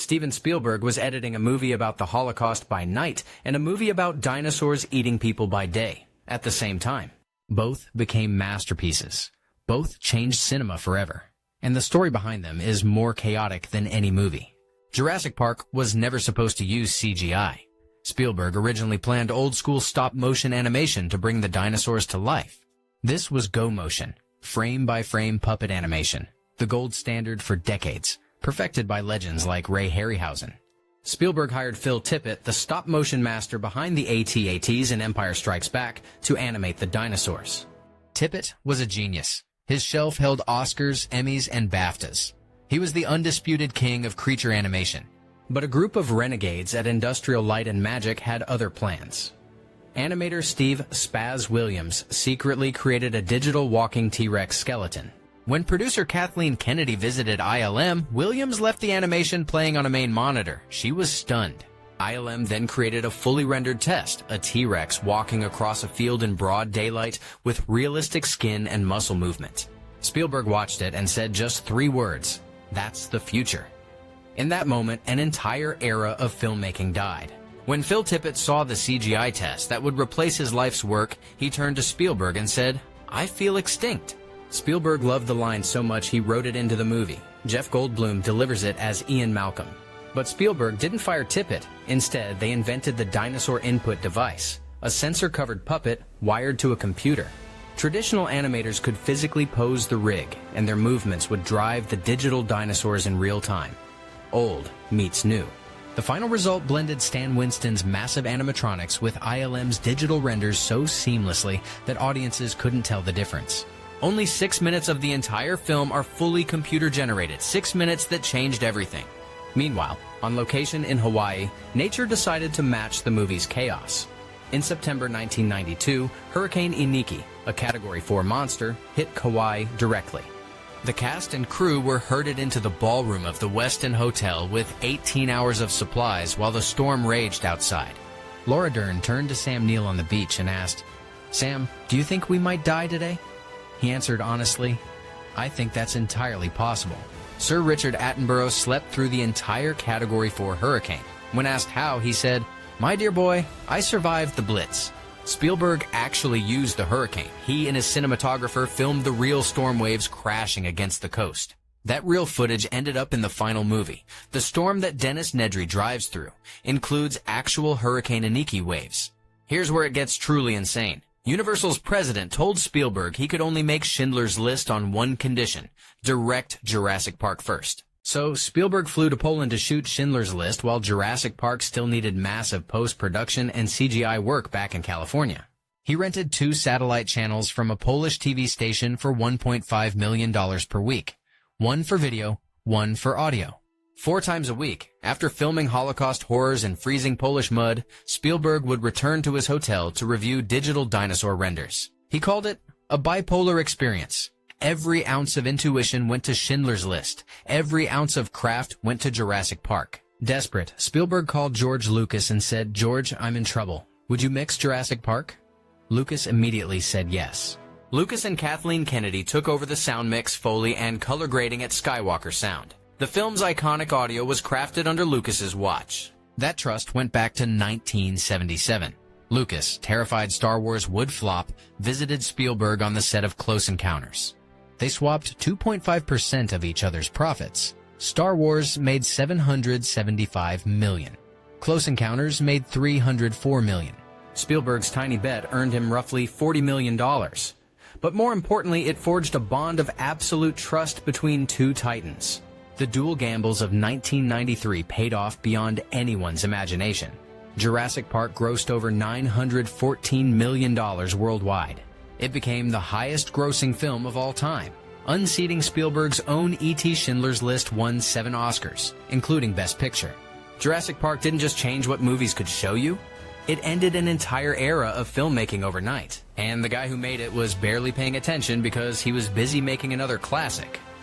Steven Spielberg was editing a movie about the Holocaust by night and a movie about dinosaurs eating people by day at the same time. Both became masterpieces. Both changed cinema forever. And the story behind them is more chaotic than any movie. Jurassic Park was never supposed to use CGI. Spielberg originally planned old-school stop-motion animation to bring the dinosaurs to life. This was go motion, frame-by-frame puppet animation, the gold standard for decades, perfected by legends like Ray Harryhausen. Spielberg hired Phil Tippett, the stop-motion master behind the AT-ATs in Empire Strikes Back, to animate the dinosaurs. Tippett was a genius. His shelf held Oscars, Emmys, and BAFTAs. He was the undisputed king of creature animation. But a group of renegades at Industrial Light and Magic had other plans. Animator Steve "Spaz" Williams secretly created a digital walking T-Rex skeleton. When producer Kathleen Kennedy visited ILM, Williams left the animation playing on a main monitor. She was stunned. ILM then created a fully rendered test, a T-Rex walking across a field in broad daylight with realistic skin and muscle movement. Spielberg watched it and said just 3 words, "That's the future." In that moment, an entire era of filmmaking died. When Phil Tippett saw the CGI test that would replace his life's work, he turned to Spielberg and said, "I feel extinct." Spielberg loved the line so much he wrote it into the movie. Jeff Goldblum delivers it as Ian Malcolm. But Spielberg didn't fire Tippett. Instead, they invented the dinosaur input device, a sensor-covered puppet wired to a computer. Traditional animators could physically pose the rig, and their movements would drive the digital dinosaurs in real time. Old meets new. The final result blended Stan Winston's massive animatronics with ILM's digital renders so seamlessly that audiences couldn't tell the difference. Only 6 minutes of the entire film are fully computer-generated, 6 minutes that changed everything. Meanwhile, on location in Hawaii, nature decided to match the movie's chaos. In September 1992, Hurricane Iniki, a Category 4 monster, hit Kauai directly. The cast and crew were herded into the ballroom of the Westin Hotel with 18 hours of supplies while the storm raged outside. Laura Dern turned to Sam Neill on the beach and asked, "Sam, do you think we might die today?" He answered honestly, "I think that's entirely possible." Sir Richard Attenborough slept through the entire Category 4 hurricane. When asked how, he said, "My dear boy, I survived the Blitz." Spielberg actually used the hurricane. He and his cinematographer filmed the real storm waves crashing against the coast. That real footage ended up in the final movie. The storm that Dennis Nedry drives through includes actual Hurricane Iniki waves. Here's where it gets truly insane. Universal's president told Spielberg he could only make Schindler's List on one condition: direct Jurassic Park first. So Spielberg flew to Poland to shoot Schindler's List while Jurassic Park still needed massive post-production and CGI work back in California. He rented 2 satellite channels from a Polish TV station for $1.5 million per week. One for video, one for audio. 4 times a week, after filming Holocaust horrors in freezing Polish mud, Spielberg would return to his hotel to review digital dinosaur renders. He called it a bipolar experience. Every ounce of intuition went to Schindler's List. Every ounce of craft went to Jurassic Park. Desperate, Spielberg called George Lucas and said, "George, I'm in trouble. Would you mix Jurassic Park?" Lucas immediately said yes. Lucas and Kathleen Kennedy took over the sound mix, Foley, and color grading at Skywalker Sound. The film's iconic audio was crafted under Lucas's watch. That trust went back to 1977. Lucas, terrified Star Wars would flop, visited Spielberg on the set of Close Encounters. They swapped 2.5% of each other's profits. Star Wars made $775 million. Close Encounters made $304 million. Spielberg's tiny bet earned him roughly $40 million. But more importantly, it forged a bond of absolute trust between 2 titans. The dual gambles of 1993 paid off beyond anyone's imagination. Jurassic Park grossed over $914 million worldwide. It became the highest-grossing film of all time. Unseating Spielberg's own E.T. Schindler's List won 7 Oscars, including Best Picture. Jurassic Park didn't just change what movies could show you, it ended an entire era of filmmaking overnight. And the guy who made it was barely paying attention because he was busy making another classic.